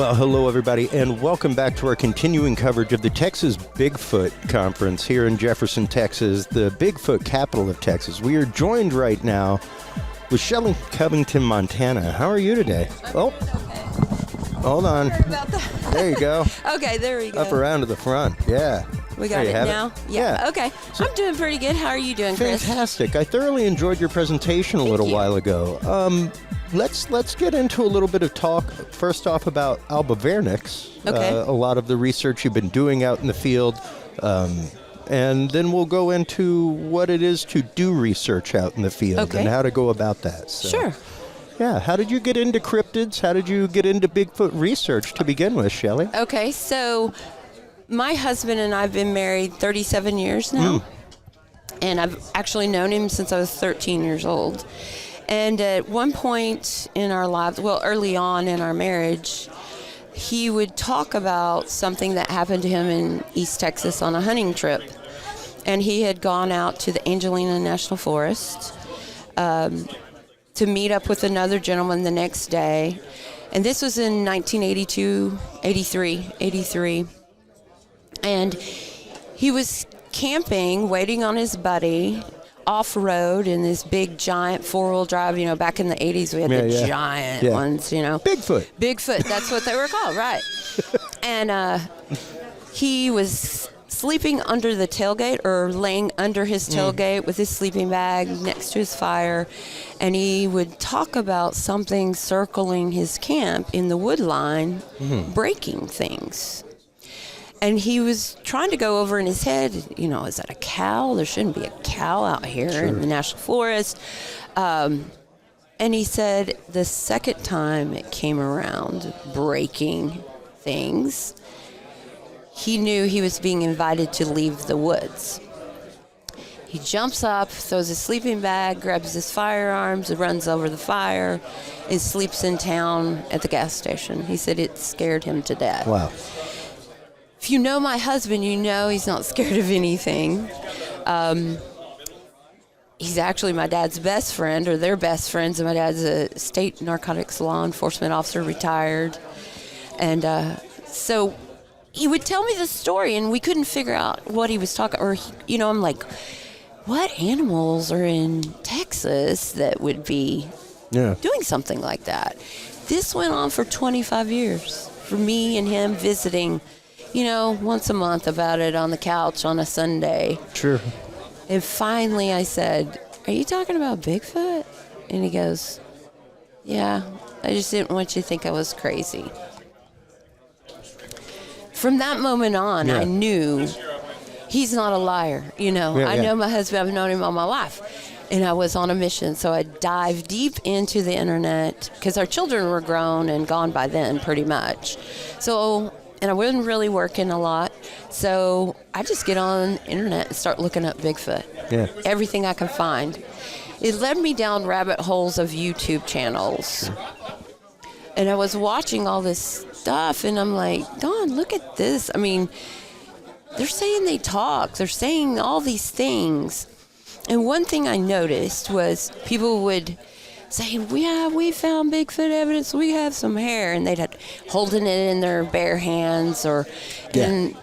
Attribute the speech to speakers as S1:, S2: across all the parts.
S1: Well, hello, everybody, and welcome back to our continuing coverage of the Texas Bigfoot Conference here in Jefferson, Texas, the Bigfoot Capitol of Texas. We are joined right now with Shelly Covington-Montana. How are you today? Oh, hold on.
S2: Sorry about that.
S1: There you go.
S2: Okay, there we go.
S1: Up around to the front. Yeah.
S2: We got it now?
S1: It. Yeah.
S2: Okay. So, I'm doing pretty good. How are you doing, Chris?
S1: Fantastic. I thoroughly enjoyed your presentation a little while ago. Let's get into a little bit of talk, first off, about albavernix,
S2: okay.
S1: A lot of the research you've been doing out in the field, and then we'll go into what it is to do research out in the field and how to go about that. So,
S2: sure.
S1: Yeah, how did you get into cryptids? How did you get into Bigfoot research to begin with, Shelly?
S2: Okay, so my husband and I have been married 37 years now, and I've actually known him since I was 13 years old. And at one point in our lives, well, early on in our marriage, he would talk about something that happened to him in East Texas on a hunting trip. And he had gone out to the Angelina National Forest to meet up with another gentleman the next day. And this was in 1983. And he was camping, waiting on his buddy, off-road in this big giant four-wheel drive. You know, back in the 80s we had the giant ones, you know.
S1: Bigfoot,
S2: that's what they were called, right. And he was sleeping under the tailgate, or laying under his tailgate with his sleeping bag next to his fire, and he would talk about something circling his camp in the wood line, breaking things. And he was trying to go over in his head, you know, is that a cow? There shouldn't be a cow out here in the National Forest. And he said the second time it came around, breaking things, he knew he was being invited to leave the woods. He jumps up, throws his sleeping bag, grabs his firearms, runs over the fire, and sleeps in town at the gas station. He said it scared him to death.
S1: Wow.
S2: If you know my husband, you know he's not scared of anything. He's actually my dad's best friend, or they're best friends, and my dad's a state narcotics law enforcement officer, retired. And so he would tell me the story, and we couldn't figure out what he was talking, or, you know, I'm like, what animals are in Texas that would be doing something like that? This went on for 25 years, for me and him visiting, you know, once a month about it on the couch on a Sunday.
S1: Sure.
S2: And finally I said, are you talking about Bigfoot? And he goes, yeah, I just didn't want you to think I was crazy. From that moment on, I knew he's not a liar. You know, I know my husband, I've known him all my life. And I was on a mission, so I dived deep into the internet, because our children were grown and gone by then, pretty much. So, and I wasn't really working a lot, so I just get on the internet and start looking up Bigfoot.
S1: Yeah.
S2: Everything I can find. It led me down rabbit holes of YouTube channels. Sure. And I was watching all this stuff, and I'm like, Dawn, look at this. I mean, they're saying they talk. They're saying all these things. And one thing I noticed was people would say, yeah, we found Bigfoot evidence. We have some hair. And they'd have holding it in their bare hands. And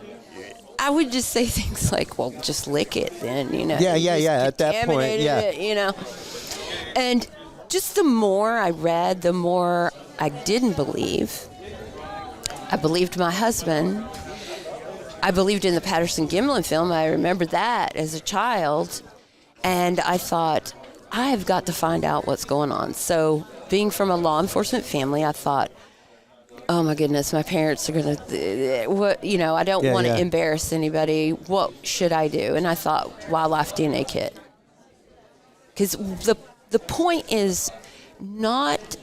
S2: I would just say things like, well, just lick it then, you know.
S1: At that point,
S2: it, you know. And just the more I read, the more I didn't believe. I believed my husband. I believed in the Patterson-Gimlin film. I remember that as a child. And I thought, I have got to find out what's going on. So being from a law enforcement family, I thought, oh my goodness, my parents are going to, what, you know, I don't want to embarrass anybody. What should I do? And I thought, wildlife DNA kit. Because the point is not,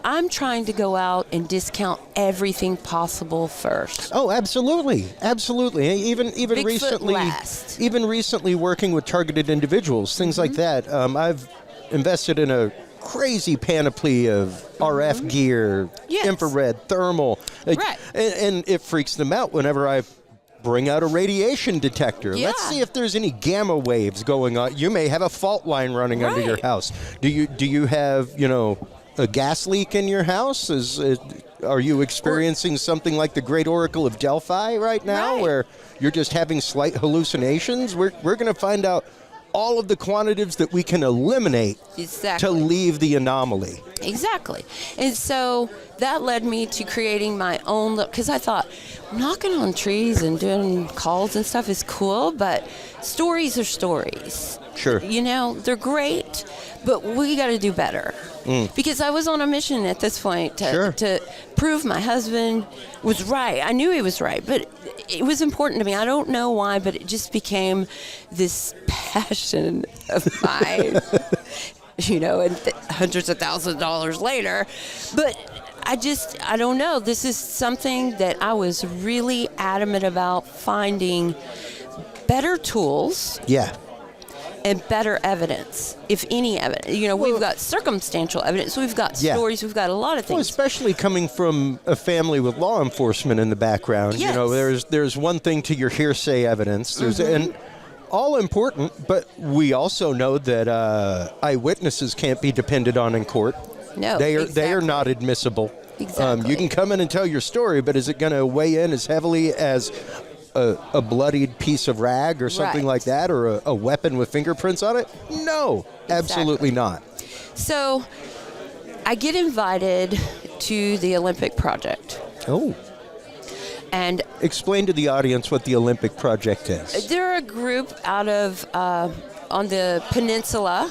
S2: I'm trying to go out and discount everything possible first.
S1: Oh, absolutely. Even
S2: Bigfoot
S1: even recently working with targeted individuals, things like that. I've invested in a crazy panoply of RF gear, infrared, thermal, and it freaks them out whenever I bring out a radiation detector.
S2: Yeah.
S1: Let's see if there's any gamma waves going on. You may have a fault line running under your house. Do you have, a gas leak in your house? Are you experiencing something like the Great Oracle of Delphi right now, where you're just having slight hallucinations? We're going to find out all of the quantitatives that we can eliminate to leave the anomaly.
S2: Exactly. And so that led me to creating my own, because I thought knocking on trees and doing calls and stuff is cool, but stories are stories.
S1: Sure.
S2: You know, they're great, but we got to do better. Because I was on a mission at this point to prove my husband was right. I knew he was right, but it was important to me. I don't know why, but it just became this passion of mine, you know, and hundreds of thousands of dollars later. But I don't know. This is something that I was really adamant about, finding better tools.
S1: Yeah.
S2: And better evidence, if any evidence. You know, we've got circumstantial evidence, we've got stories, we've got a lot of things.
S1: Well, especially coming from a family with law enforcement in the background.
S2: Yes.
S1: You know, there's one thing to your hearsay evidence. There's and all important, but we also know that eyewitnesses can't be depended on in court.
S2: No,
S1: they are not admissible.
S2: Exactly.
S1: You can come in and tell your story, but is it going to weigh in as heavily as a bloodied piece of rag or something like that, or a weapon with fingerprints on it? No, absolutely not.
S2: So I get invited to the Olympic Project.
S1: Oh.
S2: And
S1: explain to the audience what the Olympic Project is.
S2: They're a group out of on the peninsula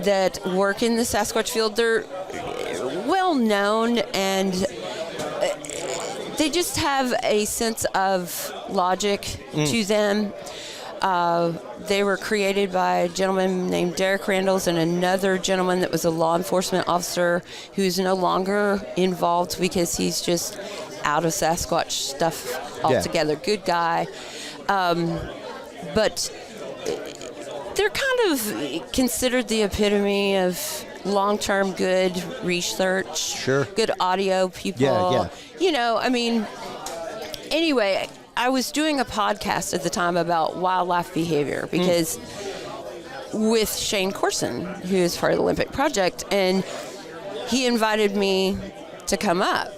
S2: that work in the Sasquatch field. They're well known, and they just have a sense of logic to them. They were created by a gentleman named Derek Randalls and another gentleman that was a law enforcement officer who's no longer involved because he's just out of Sasquatch stuff altogether. Good guy. But they're kind of considered the epitome of long-term good research, good audio people. You know, I mean, anyway, I was doing a podcast at the time about wildlife behavior because with Shane Corson, who is part of the Olympic Project, and he invited me to come up.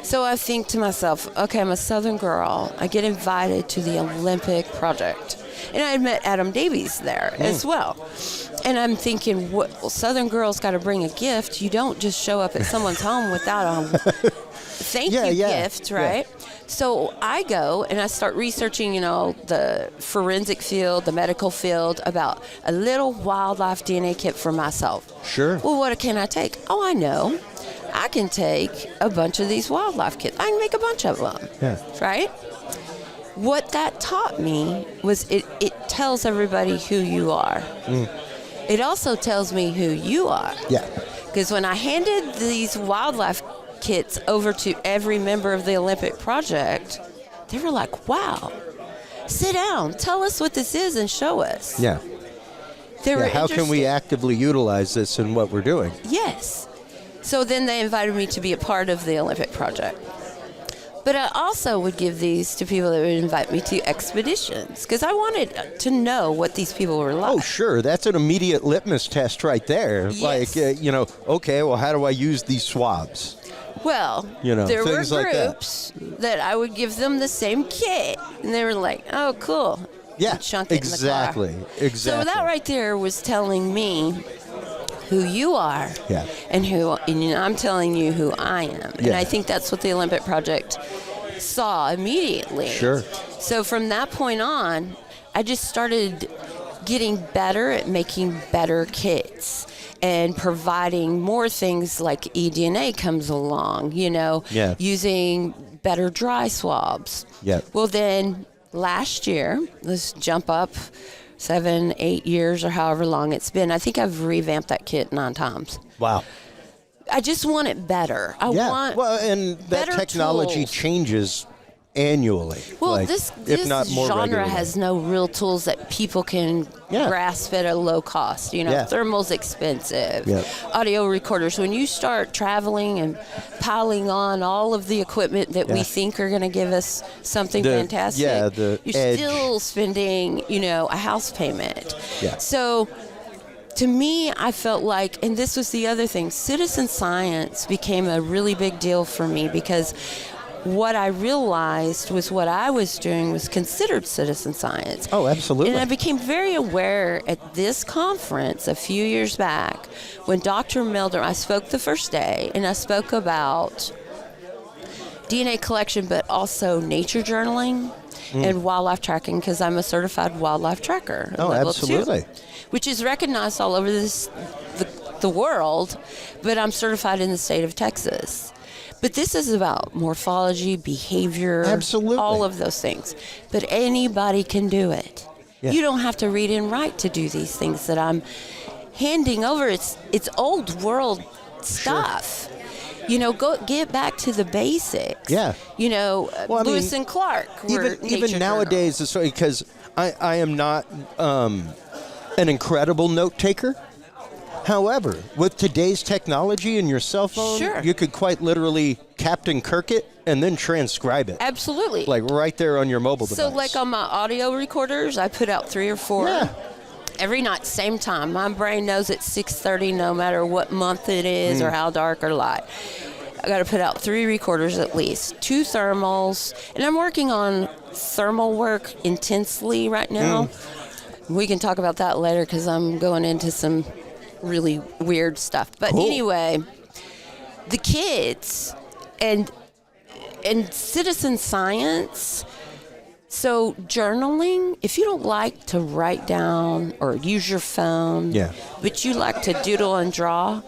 S2: So I think to myself, okay, I'm a Southern girl. I get invited to the Olympic Project. And I had met Adam Davies there as well. And I'm thinking, well, Southern girls got to bring a gift. You don't just show up at someone's home without a thank you gift, right? Yeah. So I go and I start researching, you know, the forensic field, the medical field, about a little wildlife DNA kit for myself.
S1: Sure.
S2: Well, what can I take? Oh, I know. I can take a bunch of these wildlife kits. I can make a bunch of them. Yeah. Right? What that taught me was it tells everybody who you are. It also tells me who you are. Yeah. Because when I handed these wildlife kits over to every member of the Olympic Project, they were like, wow, sit down, tell us what this is and show us. Yeah.
S1: How can we actively utilize this in what we're doing?
S2: Yes. So then they invited me to be a part of the Olympic Project. But I also would give these to people that would invite me to expeditions because I wanted to know what these people were like.
S1: Oh, sure. That's an immediate litmus test right there. Yes. Like, you know, okay, well, how do I use these swabs?
S2: Well, you know, there were groups that I would give them the same kit, and they were like, oh, cool.
S1: Yeah,
S2: and chunk it
S1: exactly.
S2: In the car.
S1: Exactly.
S2: So that right there was telling me who you are, and I'm telling you who I am. And I think that's what the Olympic Project saw immediately.
S1: Sure.
S2: So from that point on, I just started getting better at making better kits and providing more things like eDNA comes along, you know, using better dry swabs. Yeah. Well, then last year, let's jump up 7-8 years or however long it's been. I think I've revamped that kit 9 times.
S1: Wow.
S2: I just want it better. I want
S1: and that technology
S2: tools.
S1: Changes annually.
S2: Well,
S1: like,
S2: this
S1: more
S2: genre
S1: regularly.
S2: has no real tools that people can grasp at a low cost. You know, thermal's expensive. Audio recorders. When you start traveling and piling on all of the equipment that we think are going to give us something fantastic, you're still spending, you know, a house payment. Yeah. So to me, I felt like, and this was the other thing, citizen science became a really big deal for me because what I realized was what I was doing was considered citizen science.
S1: Oh, absolutely.
S2: And I became very aware at this conference a few years back when Dr. Milder, I spoke the first day, and I spoke about DNA collection, but also nature journaling and wildlife tracking, because I'm a certified wildlife tracker.
S1: Oh,
S2: level
S1: absolutely.
S2: 2, which is recognized all over the world, but I'm certified in the state of Texas. But this is about morphology, behavior,
S1: Absolutely.
S2: all of those things. But anybody can do it.
S1: Yeah.
S2: You don't have to read and write to do these things that I'm handing over. It's old world stuff. You know, get back to the basics.
S1: Yeah.
S2: You know,
S1: Well, I
S2: Lewis
S1: mean,
S2: and Clark were
S1: even
S2: nature
S1: nowadays, because I am not an incredible note taker. However, with today's technology and your cell phone,
S2: Sure.
S1: you could quite literally Captain Kirk it and then transcribe it.
S2: Absolutely.
S1: Like right there on your mobile device.
S2: So like on my audio recorders, I put out 3 or 4
S1: Yeah.
S2: every night, same time. My brain knows it's 6:30 no matter what month it is or how dark or light. I got to put out 3 recorders at least, 2 thermals, and I'm working on thermal work intensely right now. We can talk about that later because I'm going into some really weird stuff. But
S1: Cool.
S2: anyway, the kids and citizen science. So journaling, if you don't like to write down or use your phone,
S1: Yeah.
S2: but you like to doodle and draw.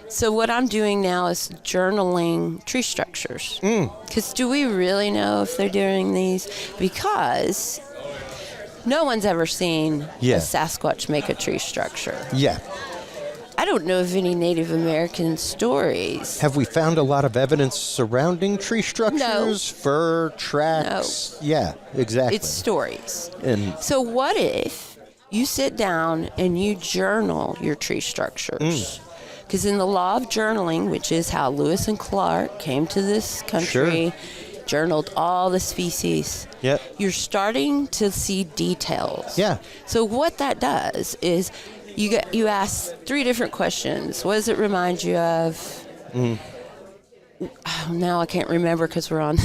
S2: So what I'm doing now is journaling tree structures. Because do we really know if they're doing these? Because no one's ever seen
S1: Yeah.
S2: a Sasquatch make a tree structure.
S1: Yeah.
S2: I don't know of any Native American stories.
S1: Have we found a lot of evidence surrounding tree structures, fur, tracks? Yeah, exactly.
S2: It's stories.
S1: And
S2: So what if you sit down and you journal your tree structures? Because in the law of journaling, which is how Lewis and Clark came to this country, journaled all the species,
S1: Yep.
S2: you're starting to see details.
S1: Yeah.
S2: So what that does is you ask 3 different questions. What does it remind you of? Oh, now I can't remember because we're on.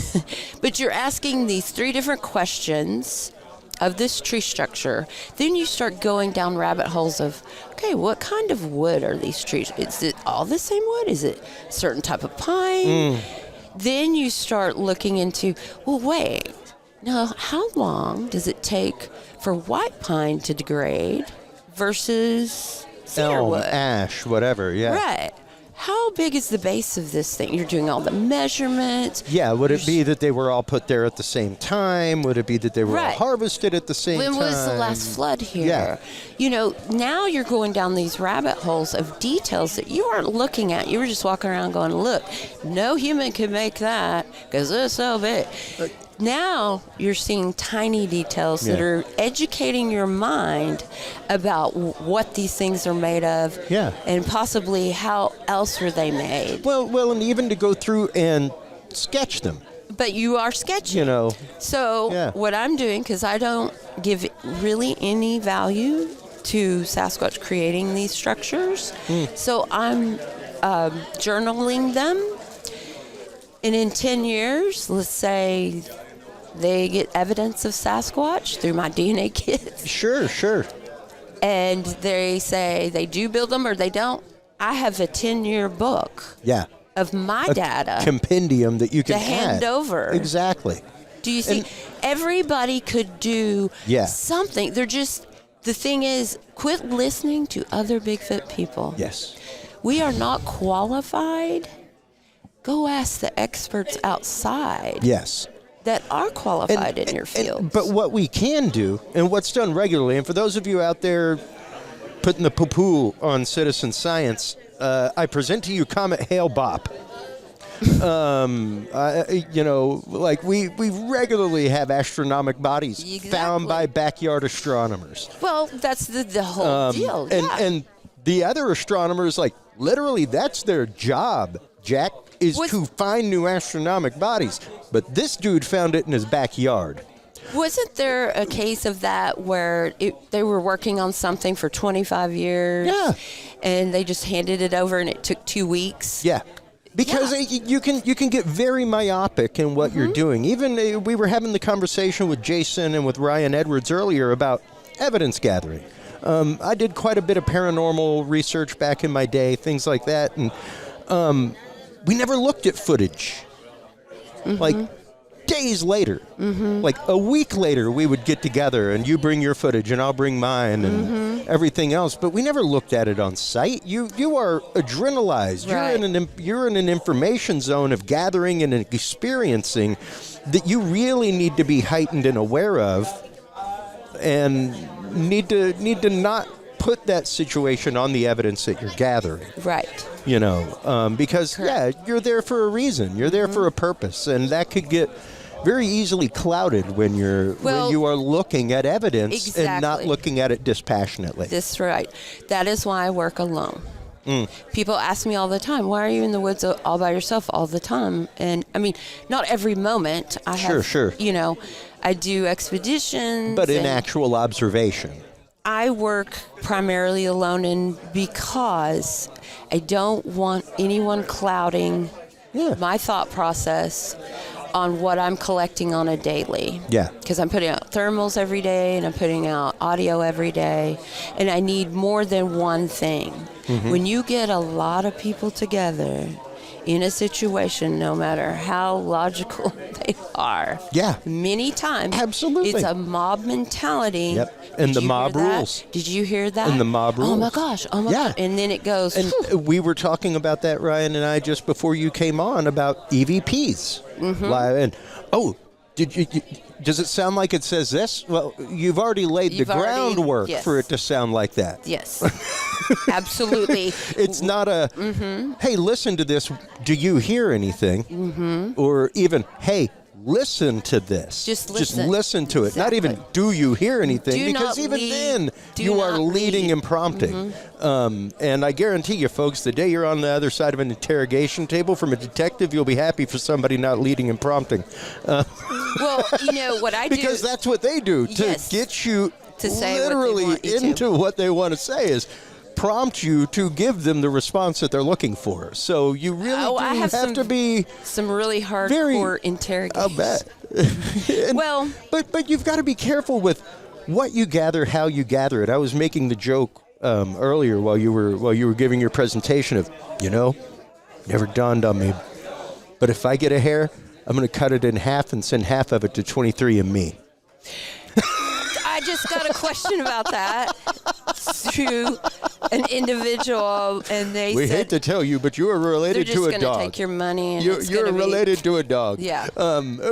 S2: But you're asking these 3 different questions of this tree structure. Then you start going down rabbit holes of, okay, what kind of wood are these trees? Is it all the same wood? Is it a certain type of pine? Then you start looking into, well, wait, now how long does it take for white pine to degrade versus cedar
S1: elm,
S2: wood?
S1: ash, whatever, yeah.
S2: Right. How big is the base of this thing? You're doing all the measurements.
S1: Yeah, would it be that they were all put there at the same time? Would it be that they were all
S2: Right.
S1: harvested at the same time?
S2: When was the last flood here?
S1: Yeah.
S2: You know, now you're going down these rabbit holes of details that you aren't looking at. You were just walking around going, look, no human can make that because it's so big. Now you're seeing tiny details that are educating your mind about what these things are made of, and possibly how else were they made.
S1: Well, and even to go through and sketch them.
S2: But you are sketching.
S1: You know.
S2: So what I'm doing, because I don't give really any value to Sasquatch creating these structures, so I'm journaling them. And in 10 years, let's say they get evidence of Sasquatch through my DNA kits.
S1: Sure.
S2: And they say they do build them or they don't. I have a 10-year book of my data.
S1: Compendium that you can
S2: to hand over.
S1: Exactly.
S2: Do you see? Everybody could do something. They're just, the thing is, quit listening to other Bigfoot people.
S1: Yes.
S2: We are not qualified. Go ask the experts outside.
S1: Yes.
S2: That are qualified in your field.
S1: But what we can do, and what's done regularly, and for those of you out there putting the poo-poo on citizen science, I present to you Comet Hale Bop. You know, like we regularly have astronomic bodies found by backyard astronomers.
S2: Well, that's the whole deal.
S1: And the other astronomers, like, literally, that's their job, Jack, is to find new astronomic bodies. But this dude found it in his backyard.
S2: Wasn't there a case of that where they were working on something for 25 years?
S1: Yeah.
S2: And they just handed it over and it took 2 weeks?
S1: Yeah. Because you can get very myopic in what you're doing. Even we were having the conversation with Jason and with Ryan Edwards earlier about evidence gathering. I did quite a bit of paranormal research back in my day, things like that, and we never looked at footage. Like days later, like a week later, we would get together and you bring your footage and I'll bring mine and everything else. But we never looked at it on site. You are adrenalized.
S2: Right.
S1: You're in an information zone of gathering and experiencing that you really need to be heightened and aware of, and need to not put that situation on the evidence that you're gathering.
S2: Right.
S1: You know, because,
S2: Correct.
S1: you're there for a reason. You're there for a purpose, and that could get very easily clouded when you are looking at evidence and not
S2: Exactly.
S1: looking at it dispassionately.
S2: That's right. That is why I work alone. People ask me all the time, why are you in the woods all by yourself all the time? And, I mean, not every moment. I have,
S1: Sure.
S2: you know, I do expeditions.
S1: But in
S2: and
S1: actual observation.
S2: I work primarily alone, and because I don't want anyone clouding my thought process on what I'm collecting on a daily.
S1: Yeah.
S2: Because I'm putting out thermals every day and I'm putting out audio every day, and I need more than one thing. When you get a lot of people together in a situation, no matter how logical they are, many times
S1: Absolutely.
S2: it's a mob mentality.
S1: Yep. And
S2: Did
S1: the
S2: you
S1: mob
S2: hear that?
S1: rules.
S2: Did you hear that?
S1: And the mob rules.
S2: Oh my gosh! Oh my gosh! And then it goes.
S1: And we were talking about that, Ryan and I, just before you came on, about EVPs. And does it sound like it says this? Well, you've already laid the groundwork for it to sound like that.
S2: Yes, absolutely.
S1: It's not a, hey, listen to this. Do you hear anything? Or even, hey, listen to this.
S2: Just listen.
S1: Just listen to it. Not even, do you hear anything?
S2: Do
S1: Because
S2: not
S1: even
S2: lead.
S1: then,
S2: Do
S1: you are
S2: not
S1: leading
S2: lead.
S1: and prompting. And I guarantee you, folks, the day you're on the other side of an interrogation table from a detective, you'll be happy for somebody not leading and prompting.
S2: Well, you know what I do.
S1: Because that's what they do to get you
S2: To say what they
S1: literally
S2: want you to.
S1: into what they want to say is prompt you to give them the response that they're looking for. So you really
S2: I
S1: do
S2: have
S1: have to be
S2: some really hardcore interrogations.
S1: I'll bet.
S2: Well,
S1: but you've got to be careful with what you gather, how you gather it. I was making the joke earlier while you were giving your presentation of, never dawned on me, but if I get a hair, I'm going to cut it in half and send half of it to 23andMe.
S2: I just got a question about that to an individual, and they
S1: We
S2: said
S1: hate to tell you, but you are
S2: they're
S1: related
S2: just
S1: to a
S2: going to
S1: dog.
S2: take your money. And
S1: You're
S2: gonna
S1: related
S2: be,
S1: to a dog.
S2: Yeah.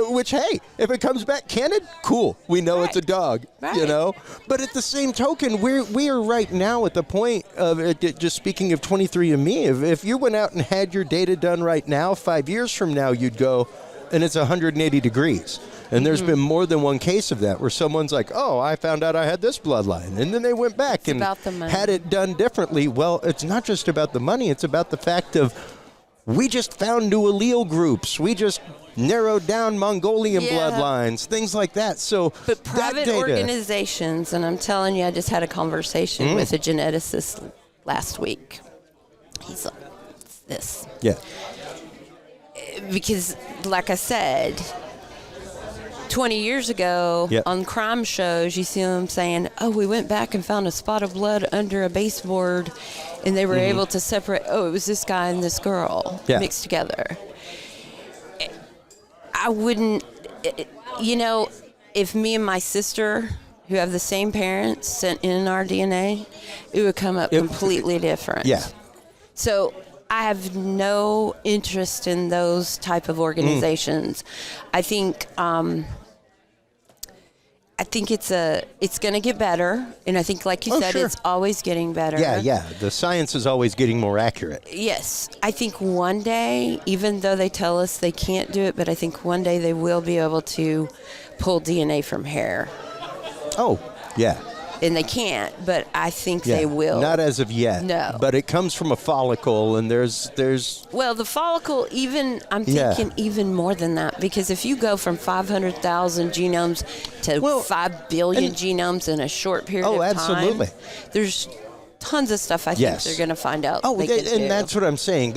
S1: Which, hey, if it comes back candid, cool. We know it's a dog.
S2: Right.
S1: But at the same token, we are right now at the point of just speaking of 23andMe. If you went out and had your data done right now, 5 years from now, you'd go, and it's 180 degrees. And there's been more than one case of that where someone's like, oh, I found out I had this bloodline. And then they went back and
S2: about the money.
S1: had it done differently. Well, it's not just about the money. It's about the fact of we just found new allele groups. We just narrowed down Mongolian bloodlines, things like that. So,
S2: but private
S1: that data,
S2: organizations, and I'm telling you, I just had a conversation with a geneticist last week. He's like, "It's this."
S1: Yeah.
S2: Because, like I said, 20 years ago on crime shows, you see them saying, oh, we went back and found a spot of blood under a baseboard, and they were able to separate, oh, it was this guy and this girl mixed together. I wouldn't, if me and my sister, who have the same parents, sent in our DNA, it would come up completely different.
S1: Yeah.
S2: So I have no interest in those type of organizations. I think it's going to get better, and I think, like you said, it's always getting better.
S1: Yeah. The science is always getting more accurate.
S2: Yes, I think one day, even though they tell us they can't do it, but I think one day they will be able to pull DNA from hair.
S1: Oh, yeah.
S2: and they can't, but I think
S1: Yeah,
S2: they will.
S1: Not as of yet.
S2: No.
S1: But it comes from a follicle, and there's
S2: Well, the follicle, I'm thinking even more than that, because if you go from 500,000 genomes to 5 billion genomes in a short period of time,
S1: absolutely.
S2: There's tons of stuff I think they're going to find out.
S1: That's what I'm saying.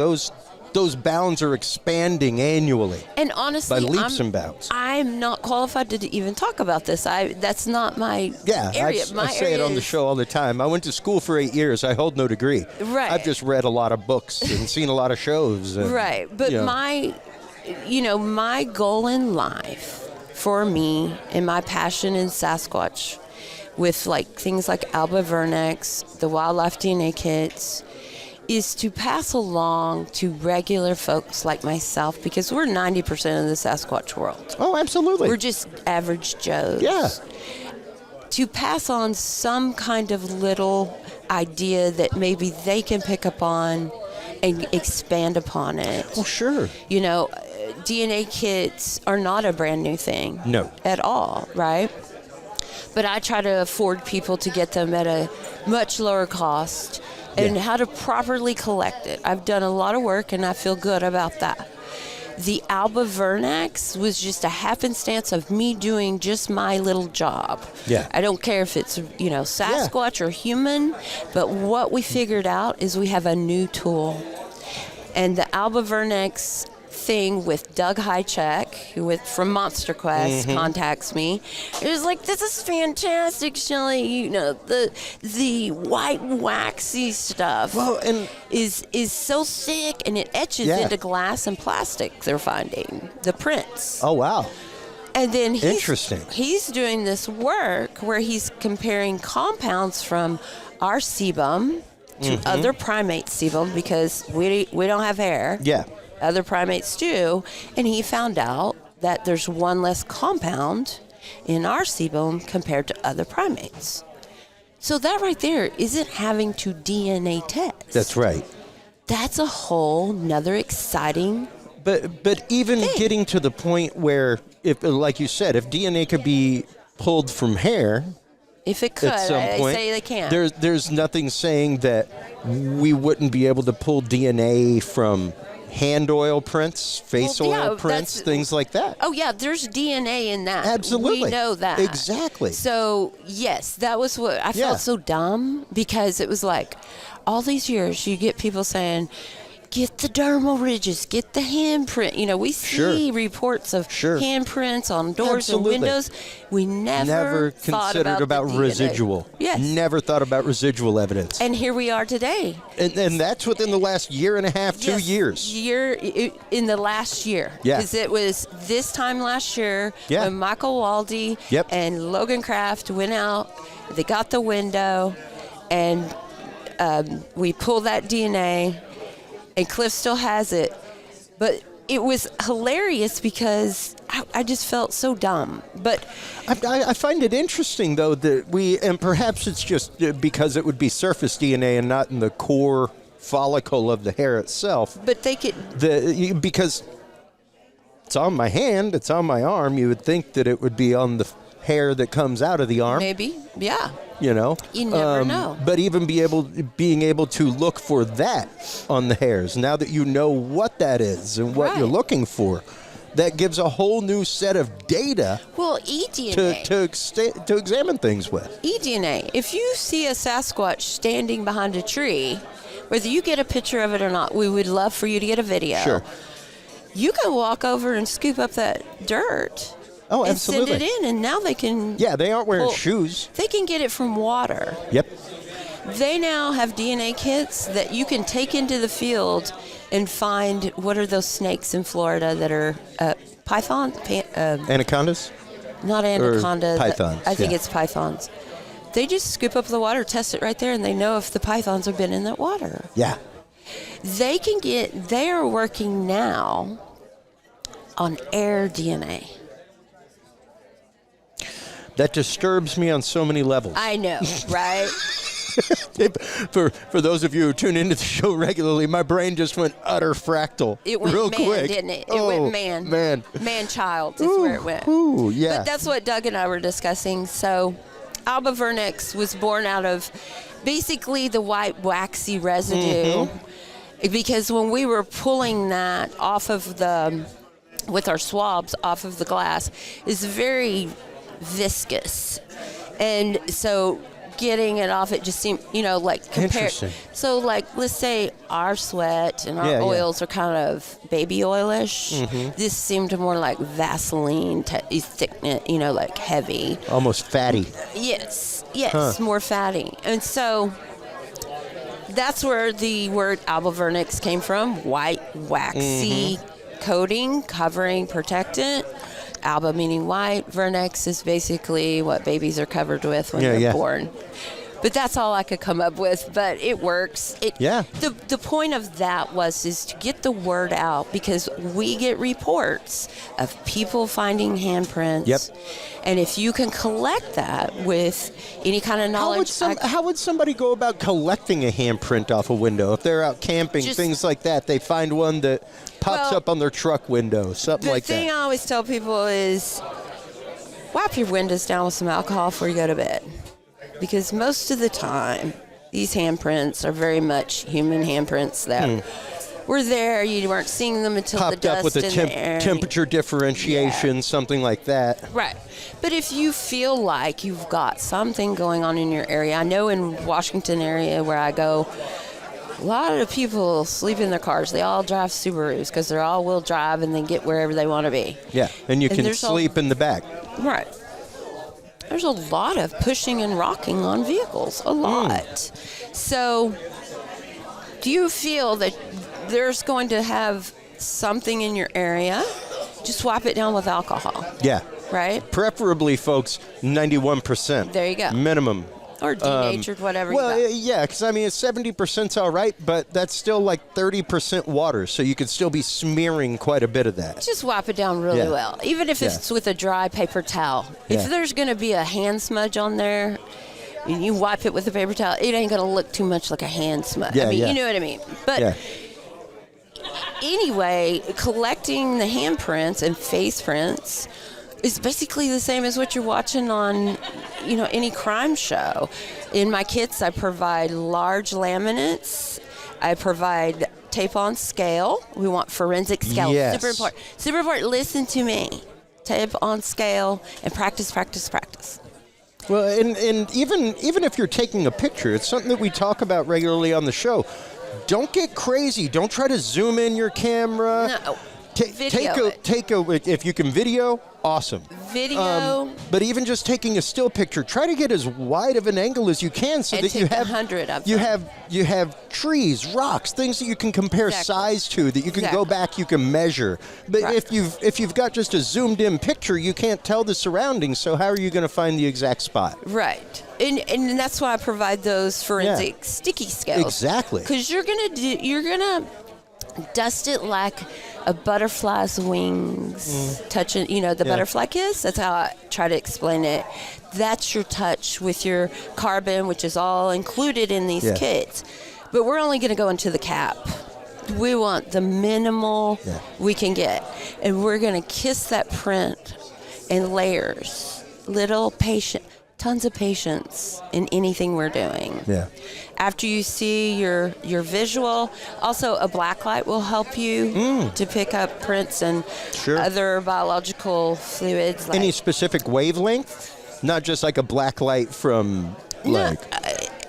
S1: Those bounds are expanding annually.
S2: And honestly,
S1: by leaps and bounds.
S2: I'm not qualified to even talk about this. That's not my area.
S1: I say it on the show all the time. I went to school for 8 years. I hold no degree.
S2: Right.
S1: I've just read a lot of books and seen a lot of shows. And,
S2: right. But my goal in life, for me, and my passion in Sasquatch, with like things like Alba Vernex, the wildlife DNA kits, is to pass along to regular folks like myself, because we're 90% of the Sasquatch world.
S1: Oh, absolutely.
S2: We're just average Joes.
S1: Yeah.
S2: To pass on some kind of little idea that maybe they can pick up on and expand upon it.
S1: Well, sure.
S2: DNA kits are not a brand new thing.
S1: No.
S2: At all, right? But I try to afford people to get them at a much lower cost, and how to properly collect it. I've done a lot of work, and I feel good about that. The Alba Vernex was just a happenstance of me doing just my little job.
S1: Yeah.
S2: I don't care if it's, Sasquatch or human, but what we figured out is we have a new tool. And the Alba Vernex thing with Doug Hychek, from Monster Quest, contacts me. It was like, this is fantastic, Shelly. The white waxy stuff is so sick, and it etches into glass and plastic. They're finding the prints.
S1: Oh, wow.
S2: And then
S1: interesting.
S2: He's doing this work where he's comparing compounds from our sebum to other primate sebum, because we don't have hair.
S1: Yeah.
S2: Other primates do, and he found out that there's one less compound in our sebum compared to other primates. So that right there isn't having to DNA test.
S1: That's right.
S2: That's a whole nother exciting
S1: But even getting to the point where, if, like you said, if DNA could be pulled from hair,
S2: if it could,
S1: at some point,
S2: I say they can't.
S1: There's nothing saying that we wouldn't be able to pull DNA from hand oil prints, face oil prints, things like that.
S2: Oh, yeah, there's DNA in that.
S1: Absolutely.
S2: We know that.
S1: Exactly.
S2: So, yes, that was what I felt so dumb, because it was like all these years you get people saying, get the dermal ridges, get the handprint. We see reports of handprints on doors and windows. We never
S1: considered about residual.
S2: Yes.
S1: Never thought about residual evidence.
S2: And here we are today.
S1: And that's within the last year and a half, 2 years.
S2: In the last year.
S1: Yeah.
S2: Because it was this time last year when Michael Waldy and Logan Kraft went out. They got the window, and we pulled that DNA. And Cliff still has it. But it was hilarious because I just felt so dumb. But
S1: I find it interesting, though, that and perhaps it's just because it would be surface DNA and not in the core follicle of the hair itself.
S2: But they could...
S1: Because it's on my hand, it's on my arm, you would think that it would be on the hair that comes out of the arm.
S2: Maybe, yeah.
S1: You
S2: never know.
S1: But even being able to look for that on the hairs, now that you know what that is and what you're looking for, that gives a whole new set of data.
S2: Well, eDNA
S1: to examine things with.
S2: eDNA. If you see a Sasquatch standing behind a tree, whether you get a picture of it or not, we would love for you to get a video.
S1: Sure.
S2: You can walk over and scoop up that dirt.
S1: Oh,
S2: and
S1: absolutely.
S2: send it in, and now they can...
S1: Yeah, they aren't wearing shoes.
S2: They can get it from water.
S1: Yep.
S2: They now have DNA kits that you can take into the field and find what are those snakes in Florida that are pythons?
S1: Anacondas?
S2: Not anaconda.
S1: Pythons.
S2: I think it's pythons. They just scoop up the water, test it right there, and they know if the pythons have been in that water.
S1: Yeah.
S2: They are working now on air DNA.
S1: That disturbs me on so many levels.
S2: I know, right?
S1: For those of you who tune into the show regularly, my brain just went utter fractal.
S2: It went
S1: real
S2: man,
S1: quick.
S2: didn't it? It went man. Man-child is where it went.
S1: Ooh, yeah.
S2: But that's what Doug and I were discussing. So Alba vernix was born out of basically the white waxy residue, because when we were pulling that off of with our swabs off of the glass, it's very viscous, and so getting it off, it just seemed, like compared. So, like, let's say our sweat and our oils are kind of baby oilish. This seemed more like Vaseline thickness, like heavy,
S1: almost fatty.
S2: Yes, more fatty, and so that's where the word Alba vernix came from. White, waxy coating, covering, protectant. Alba meaning white. Vernix is basically what babies are covered with when they're born. But that's all I could come up with, but it works. The point of that is to get the word out, because we get reports of people finding handprints.
S1: Yep.
S2: And if you can collect that with any kind of knowledge.
S1: How would somebody go about collecting a handprint off a window? If they're out camping, things like that, they find one that pops up on their truck window, something like that.
S2: The thing I always tell people is wipe your windows down with some alcohol before you go to bed. Because most of the time, these handprints are very much human handprints that were there. You weren't seeing them until
S1: popped
S2: the dust
S1: up with a
S2: in the air.
S1: temperature differentiation, something like that.
S2: Right. But if you feel like you've got something going on in your area, I know in Washington area where I go, a lot of people sleep in their cars. They all drive Subarus because they're all-wheel drive and they get wherever they want to be.
S1: Yeah, and you can sleep in the back.
S2: Right. There's a lot of pushing and rocking on vehicles, a lot. So do you feel that there's going to have something in your area? Just wipe it down with alcohol.
S1: Yeah.
S2: Right?
S1: Preferably, folks, 91%.
S2: There you go.
S1: Minimum.
S2: Or denatured, whatever
S1: well,
S2: you got.
S1: yeah, because, 70%'s all right, but that's still like 30% water, so you could still be smearing quite a bit of that.
S2: Just wipe it down really well, even if it's with a dry paper towel. If there's going to be a hand smudge on there, and you wipe it with a paper towel, it ain't going to look too much like a hand smudge. You know what I mean? But anyway, collecting the handprints and face prints is basically the same as what you're watching on, any crime show. In my kits, I provide large laminates. I provide tape on scale. We want forensic scale.
S1: Yes.
S2: Super important. Super important. Listen to me. Tape on scale and practice, practice, practice.
S1: Well, and even if you're taking a picture, it's something that we talk about regularly on the show. Don't get crazy. Don't try to zoom in your camera.
S2: No.
S1: If you can video, awesome.
S2: Video.
S1: But even just taking a still picture, try to get as wide of an angle as you can, so that you have
S2: 100 of
S1: you
S2: them.
S1: You have trees, rocks, things that you can compare size to, that you can go back, you can measure. But if you've got just a zoomed in picture, you can't tell the surroundings. So how are you going to find the exact spot?
S2: Right. And that's why I provide those forensic sticky scales.
S1: Exactly.
S2: Because you're gonna dust it like a butterfly's wings touching, the butterfly kiss. That's how I try to explain it. That's your touch with your carbon, which is all included in these kits. But we're only going to go into the cap. We want the minimal we can get. And we're going to kiss that print in layers. Tons of patience in anything we're doing.
S1: Yeah.
S2: After you see your visual, also a black light will help you to pick up prints and other biological fluids.
S1: Any specific wavelength? Not just like a black light from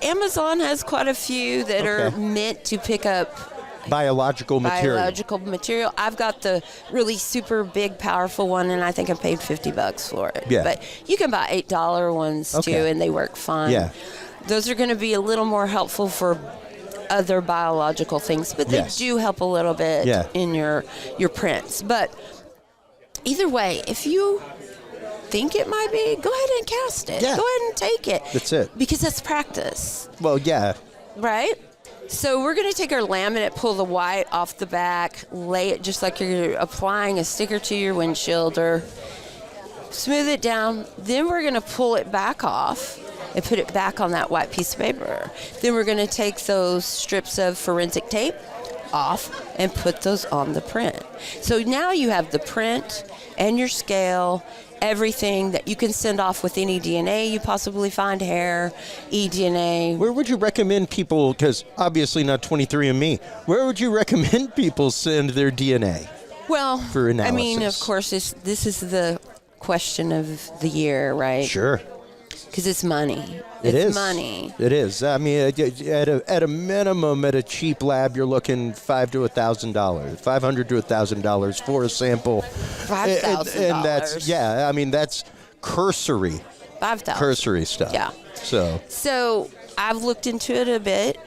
S2: Amazon has quite a few that are meant to pick up
S1: biological
S2: material. I've got the really super big, powerful one, and I think I paid $50 for it.
S1: Yeah.
S2: But you can buy $8 ones too, and they work fine.
S1: Yeah.
S2: Those are going to be a little more helpful for other biological things, but they do help a little bit in your prints. But either way, if you think it might be, go ahead and cast it.
S1: Yeah.
S2: Go ahead and take it.
S1: That's it.
S2: Because that's practice.
S1: Well, yeah.
S2: Right? So we're going to take our laminate, pull the white off the back, lay it just like you're applying a sticker to your windshield, or smooth it down. Then we're going to pull it back off and put it back on that white piece of paper. Then we're going to take those strips of forensic tape off and put those on the print. So now you have the print and your scale everything that you can send off with any DNA you possibly find, hair, eDNA.
S1: Where would you recommend people, because obviously not 23andMe, where would you recommend people send their DNA?
S2: Well,
S1: for analysis?
S2: I mean, of course, this is the question of the year, right?
S1: Sure.
S2: Because it's money.
S1: It's
S2: money.
S1: It is. I mean, at a minimum, at a cheap lab, you're looking $500 to $1,000 for a sample.
S2: $5,000.
S1: And that's, yeah, I mean, that's cursory.
S2: $5,000.
S1: Cursory stuff.
S2: Yeah. So I've looked into it a bit.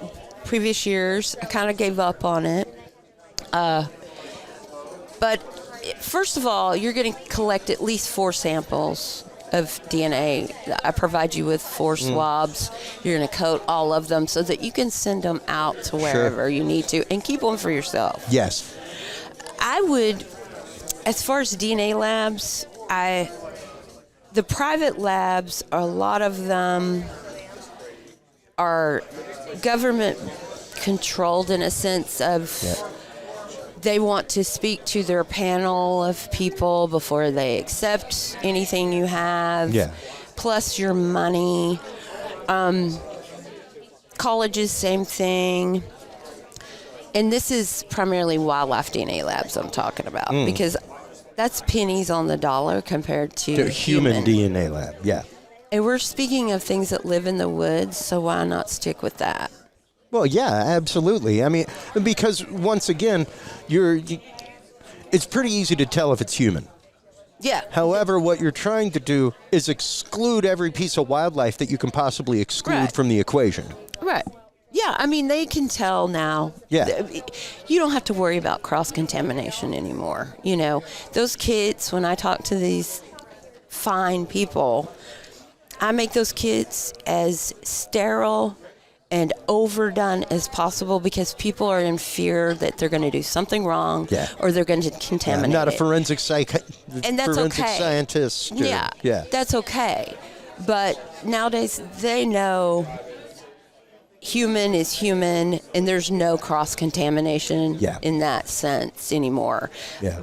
S2: Previous years, I kind of gave up on it. But first of all, you're going to collect at least 4 samples of DNA. I provide you with 4 swabs. You're going to coat all of them so that you can send them out to wherever you need to and keep them for yourself.
S1: Yes.
S2: I would, as far as DNA labs, the private labs, a lot of them are government controlled in a sense of they want to speak to their panel of people before they accept anything you have, plus your money. Colleges, same thing. And this is primarily wildlife DNA labs I'm talking about because that's pennies on the dollar compared to
S1: human DNA lab,
S2: And we're speaking of things that live in the woods, so why not stick with that?
S1: Well, yeah, absolutely. I mean, because once again, it's pretty easy to tell if it's human.
S2: Yeah.
S1: However, what you're trying to do is exclude every piece of wildlife that you can possibly exclude from the equation.
S2: Right. Yeah, I mean, they can tell now.
S1: Yeah.
S2: You don't have to worry about cross-contamination anymore. You know, those kits, when I talk to these fine people, I make those kits as sterile and overdone as possible because people are in fear that they're going to do something wrong or they're going to contaminate
S1: I'm not a
S2: it.
S1: forensic
S2: And that's okay.
S1: scientist.
S2: That's okay. But nowadays they know human is human and there's no cross-contamination in that sense anymore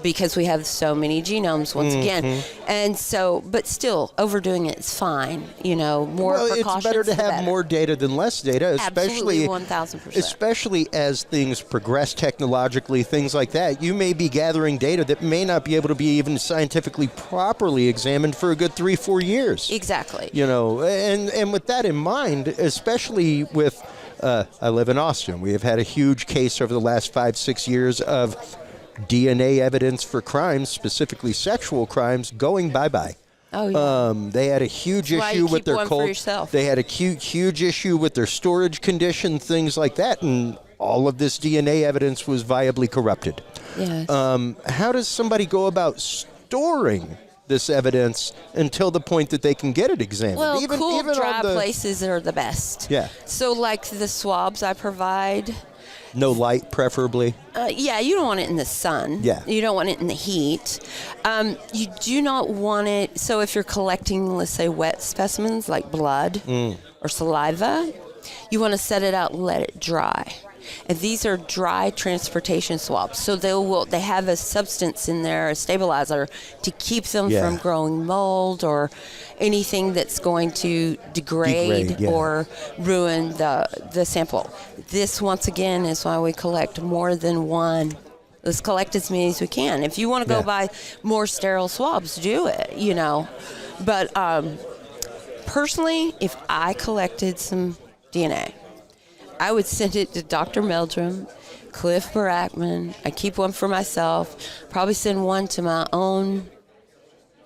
S2: because we have so many genomes once again. And so, but still, overdoing it is fine. You know, more precautions.
S1: It's better to have more data than less data, especially
S2: 1,000%.
S1: Especially as things progress technologically, things like that. You may be gathering data that may not be able to be even scientifically properly examined for a good 3-4 years.
S2: Exactly.
S1: You know, and with that in mind, especially with I live in Austin. We have had a huge case over the last 5-6 years of DNA evidence for crimes, specifically sexual crimes, going bye-bye.
S2: Oh, yeah.
S1: They had a huge issue with their cold. They had a huge issue with their storage condition, things like that, and all of this DNA evidence was viably corrupted.
S2: Yes.
S1: How does somebody go about storing this evidence until the point that they can get it examined?
S2: Well, cool, dry places are the best.
S1: Yeah.
S2: So, like the swabs I provide.
S1: No light, preferably.
S2: You don't want it in the sun.
S1: Yeah.
S2: You don't want it in the heat. You do not want it. So, if you're collecting, let's say, wet specimens like blood or saliva, you want to set it out and let it dry. And these are dry transportation swabs. So they have a substance in there, a stabilizer, to keep them from growing mold or anything that's going to degrade or ruin the sample. This, once again, is why we collect more than one. Let's collect as many as we can. If you want to go buy more sterile swabs, do it, you know. But personally, if I collected some DNA, I would send it to Dr. Meldrum, Cliff Barackman. I keep one for myself. Probably send one to my own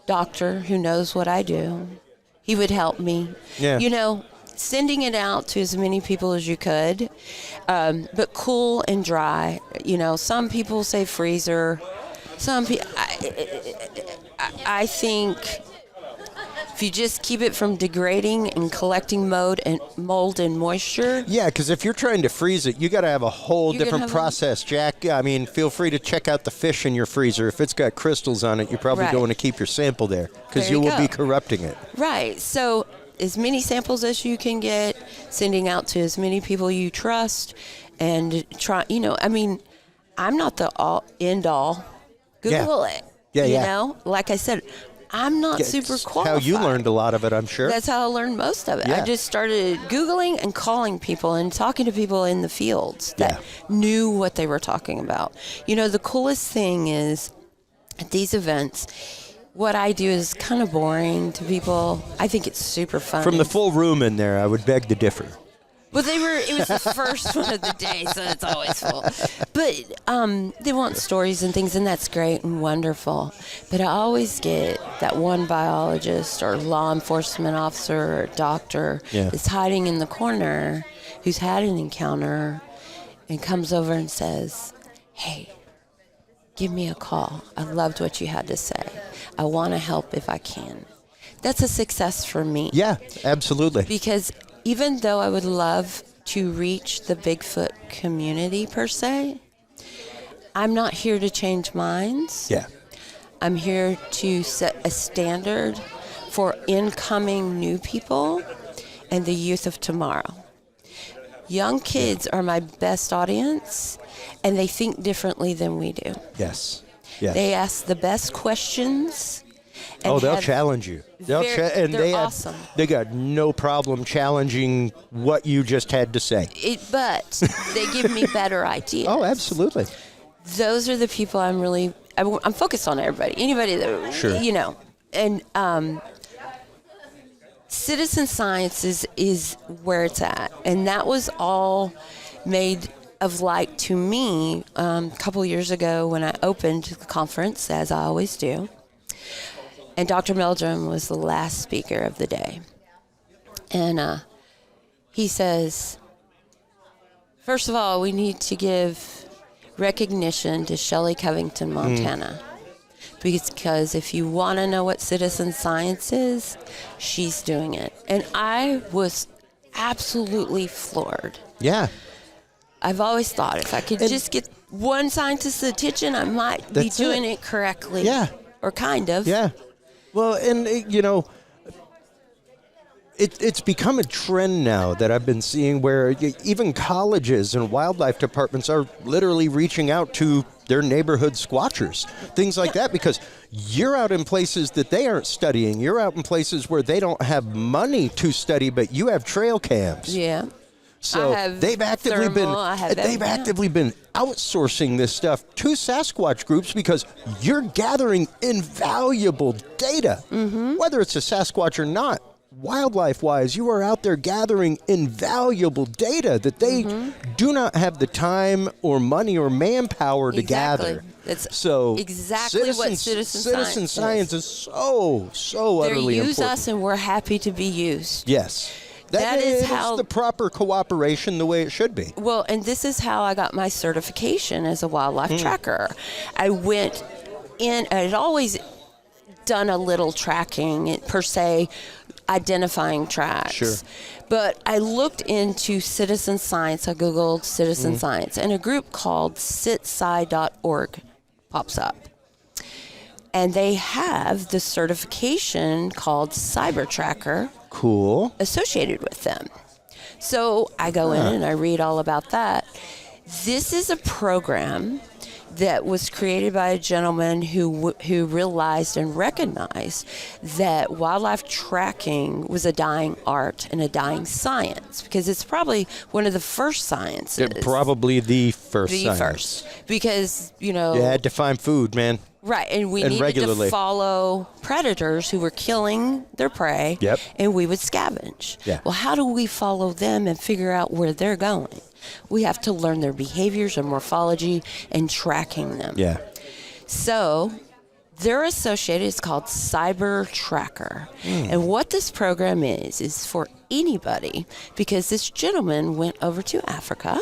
S2: doctor who knows what I do. He would help me. Yeah. You know, sending it out to as many people as you could, but cool and dry. You know, some people say freezer. Some people, I think if you just keep it from degrading and collecting mold and moisture.
S1: Yeah, because if you're trying to freeze it, you got to have a whole different process, Jack. I mean, feel free to check out the fish in your freezer. If it's got crystals on it, you probably don't want to keep your sample there because you will be corrupting it.
S2: Right. So as many samples as you can get, sending out to as many people you trust, and try. You know, I mean, I'm not the end all. Google it.
S1: Yeah,
S2: you know, like I said, I'm not super qualified.
S1: How you learned a lot of it, I'm sure.
S2: That's how I learned most of it.
S1: Yeah.
S2: I just started Googling and calling people and talking to people in the fields that knew what they were talking about. You know, the coolest thing is at these events, what I do is kind of boring to people. I think it's super fun.
S1: From the full room in there, I would beg to differ.
S2: Well, it was the first one of the day, so it's always full. But they want stories and things, and that's great and wonderful. But I always get that one biologist or law enforcement officer or doctor that's hiding in the corner who's had an encounter and comes over and says, hey, give me a call. I loved what you had to say. I want to help if I can. That's a success for me.
S1: Yeah, absolutely.
S2: Because even though I would love to reach the Bigfoot community per se, I'm not here to change minds.
S1: Yeah.
S2: I'm here to set a standard for incoming new people and the youth of tomorrow. Young kids are my best audience, and they think differently than we do.
S1: Yes. Yes.
S2: They ask the best questions.
S1: Oh, they'll challenge you.
S2: They're awesome.
S1: They got no problem challenging what you just had to say.
S2: But they give me better ideas.
S1: Oh, absolutely.
S2: Those are the people I'm focused on everybody. Anybody that, you know. And citizen science is where it's at. And that was all made of light to me a couple years ago when I opened the conference, as I always do. And Dr. Meldrum was the last speaker of the day. And he says, first of all, we need to give recognition to Shelly Covington-Montana. Because if you want to know what citizen science is, she's doing it. And I was absolutely floored.
S1: Yeah.
S2: I've always thought if I could just get one scientist's attention, I might be doing it correctly.
S1: Yeah.
S2: Or kind of.
S1: Yeah. Well, and, you know, it's become a trend now that I've been seeing where even colleges and wildlife departments are literally reaching out to their neighborhood squatchers, things like that, because you're out in places that they aren't studying. You're out in places where they don't have money to study, but you have trail cams.
S2: Yeah.
S1: So they've actively been outsourcing this stuff to Sasquatch groups because you're gathering invaluable data, whether it's a Sasquatch or not. Wildlife-wise, you are out there gathering invaluable data that they do not have the time or money or manpower to gather.
S2: That's
S1: so
S2: exactly what citizen
S1: science is so utterly important.
S2: They use us, and we're happy to be used.
S1: Yes.
S2: That is how
S1: the proper cooperation, the way it should be.
S2: Well, and this is how I got my certification as a wildlife tracker. I went in. I had always done a little tracking per se, identifying tracks.
S1: Sure.
S2: But I looked into citizen science. I Googled citizen science, and a group called citsci.org pops up. And they have the certification called Cyber Tracker.
S1: Cool.
S2: Associated with them. So I go in and I read all about that. This is a program that was created by a gentleman who realized and recognized that wildlife tracking was a dying art and a dying science, because it's probably one of the first sciences.
S1: Probably the first science.
S2: First. Because, you know.
S1: You had to find food, man.
S2: Right, and we needed to follow predators who were killing their prey, and we would scavenge.
S1: Yeah.
S2: Well, how do we follow them and figure out where they're going? We have to learn their behaviors and morphology and tracking them.
S1: Yeah.
S2: So they're associated, it's called Cyber Tracker. And what this program is for anybody, because this gentleman went over to Africa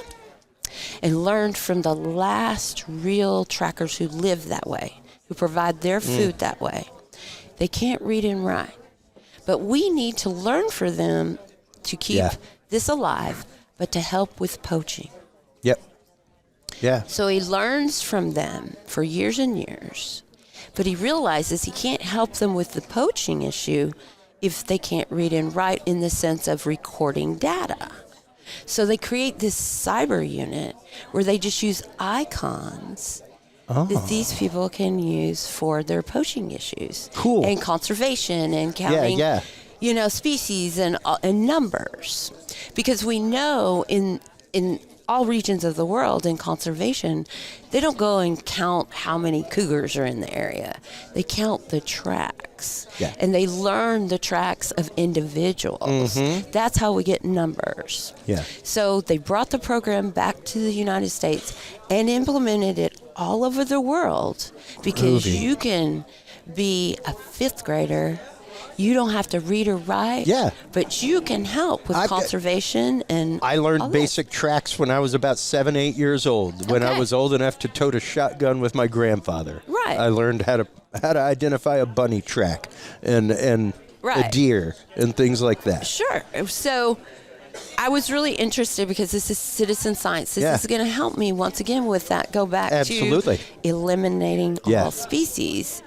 S2: and learned from the last real trackers who live that way, who provide their food that way. They can't read and write. But we need to learn for them to keep this alive, but to help with poaching.
S1: Yep. Yeah.
S2: So he learns from them for years and years, but he realizes he can't help them with the poaching issue if they can't read and write in the sense of recording data. So they create this cyber unit where they just use icons that these people can use for their poaching issues.
S1: Cool.
S2: And conservation and counting, species and numbers. Because we know in all regions of the world in conservation, they don't go and count how many cougars are in the area. They count the tracks.
S1: Yeah.
S2: And they learn the tracks of individuals. That's how we get numbers.
S1: Yeah.
S2: So they brought the program back to the United States and implemented it all over the world because you can be a 5th grader. You don't have to read or write, but you can help with conservation. And
S1: I learned basic tracks when I was about 7, 8 years old. When I was old enough to tote a shotgun with my grandfather, I learned how to identify a bunny track and a deer and things like that.
S2: Sure. So I was really interested because this is citizen science. This is going to help me once again with that. Go back to eliminating all species.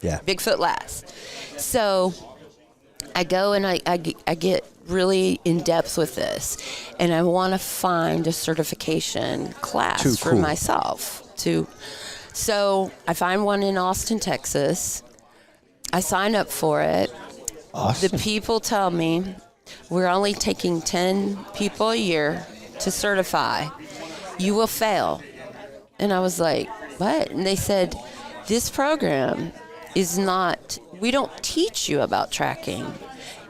S1: Yeah.
S2: Bigfoot last. So I go and I get really in depth with this, and I want to find a certification class for myself too. So I find one in Austin, Texas. I sign up for it.
S1: Awesome.
S2: The people tell me we're only taking 10 people a year to certify. You will fail. And I was like, what? And they said, this program is not, we don't teach you about tracking.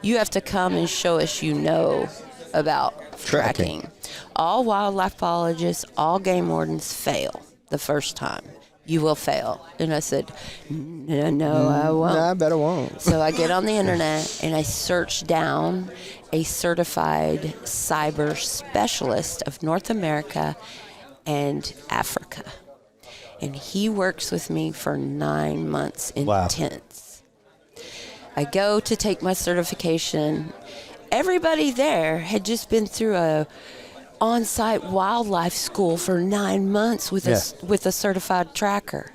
S2: You have to come and show us you know about tracking. All wildlife biologists, all game wardens fail the first time. You will fail. And I said, no, I won't.
S1: I bet I won't.
S2: So I get on the internet and I search down a certified cyber specialist of North America and Africa. And he works with me for 9 months intense. I go to take my certification. Everybody there had just been through a on-site wildlife school for 9 months with a certified tracker.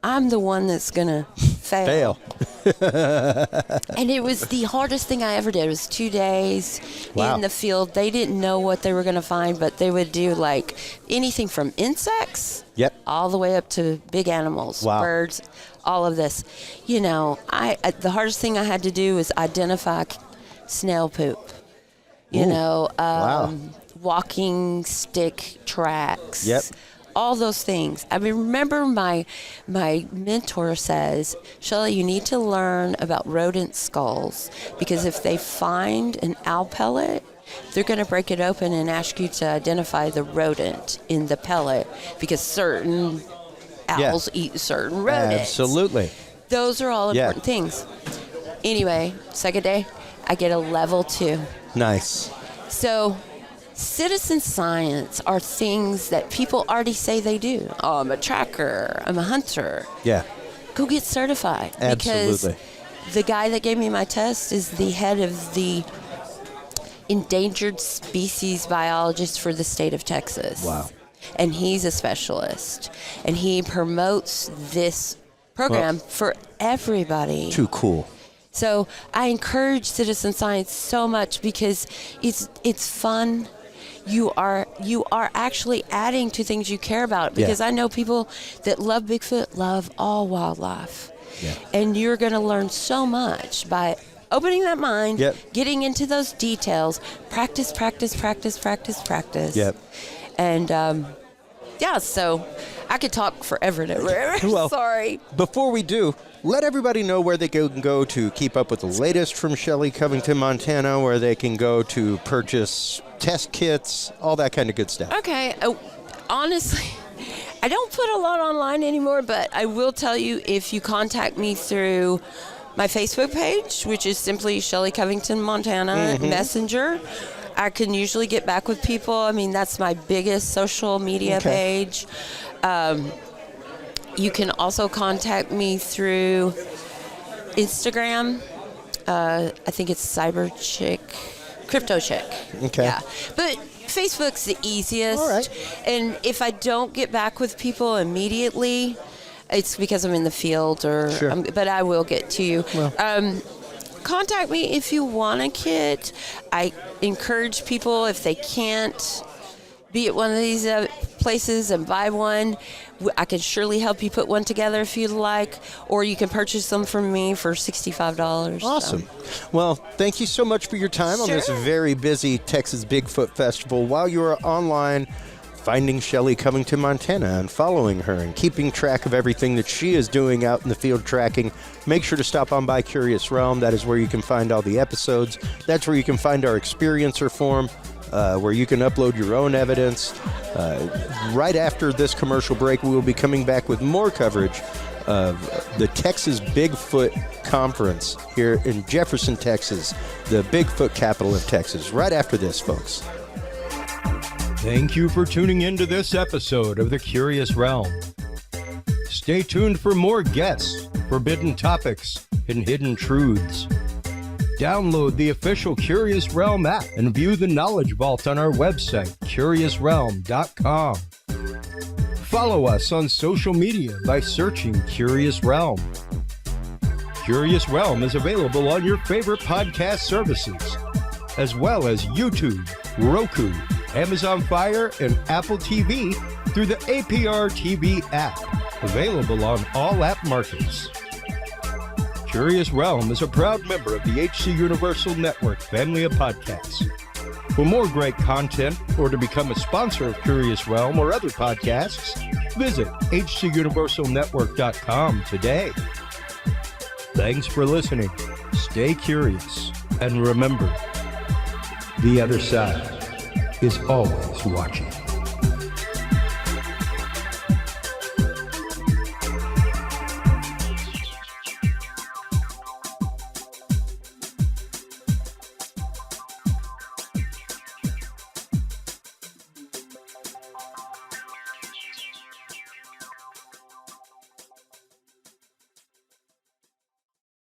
S2: I'm the one that's gonna fail. And it was the hardest thing I ever did. It was 2 days in the field. They didn't know what they were gonna find, but they would do like anything from insects all the way up to big animals, birds, all of this. You know, the hardest thing I had to do was identify snail poop. You know, walking stick tracks. All those things. I remember my mentor says, Shelly, you need to learn about rodent skulls because if they find an owl pellet, they're going to break it open and ask you to identify the rodent in the pellet because certain owls eat certain rodents.
S1: Absolutely.
S2: Those are all important things. Anyway, second day, I get a level 2.
S1: Nice.
S2: So citizen science are things that people already say they do. Oh, I'm a tracker. I'm a hunter.
S1: Yeah.
S2: Go get certified.
S1: Absolutely.
S2: Because the guy that gave me my test is the head of the endangered species biologist for the state of Texas.
S1: Wow.
S2: And he's a specialist. And he promotes this program for everybody.
S1: Too cool.
S2: So I encourage citizen science so much because it's fun. You are actually adding to things you care about because I know people that love Bigfoot love all wildlife. Yeah. And you're going to learn so much by opening that mind, getting into those details, practice.
S1: Yep.
S2: And so I could talk forever and ever.
S1: Well,
S2: sorry.
S1: Before we do, let everybody know where they can go to keep up with the latest from Shelly Covington-Montana, where they can go to purchase test kits, all that kind of good stuff.
S2: Okay. Honestly, I don't put a lot online anymore, but I will tell you if you contact me through my Facebook page, which is simply Shelly Covington-Montana Messenger, I can usually get back with people. I mean, that's my biggest social media page. You can also contact me through Instagram. I think it's CryptoChick.
S1: Okay.
S2: Yeah. But Facebook's the easiest.
S1: All right.
S2: And if I don't get back with people immediately, it's because I'm in the field but I will get to you. Well. Contact me if you want a kit. I encourage people, if they can't be at one of these places and buy one. I can surely help you put one together if you'd like, or you can purchase them from me for $65.
S1: Awesome. Well, thank you so much for your time on this very busy Texas Bigfoot Festival. While you are online, finding Shelly Covington-Montana and following her and keeping track of everything that she is doing out in the field tracking, make sure to stop on by Curious Realm. That is where you can find all the episodes. That's where you can find our experiencer form, where you can upload your own evidence. Right after this commercial break, we will be coming back with more coverage of the Texas Bigfoot Conference here in Jefferson, Texas, the Bigfoot capital of Texas. Right after this, folks.
S3: Thank you for tuning into this episode of The Curious Realm. Stay tuned for more guests, forbidden topics, and hidden truths. Download the official Curious Realm app and view the Knowledge Vault on our website, curiousrealm.com. Follow us on social media by searching Curious Realm. Curious Realm is available on your favorite podcast services, as well as YouTube, Roku, Amazon Fire, and Apple TV through the APR TV app, available on all app markets. Curious Realm is a proud member of the HC Universal Network family of podcasts. For more great content or to become a sponsor of Curious Realm or other podcasts, visit hcuniversalnetwork.com today. Thanks for listening. Stay curious, and remember, the other side is always watching.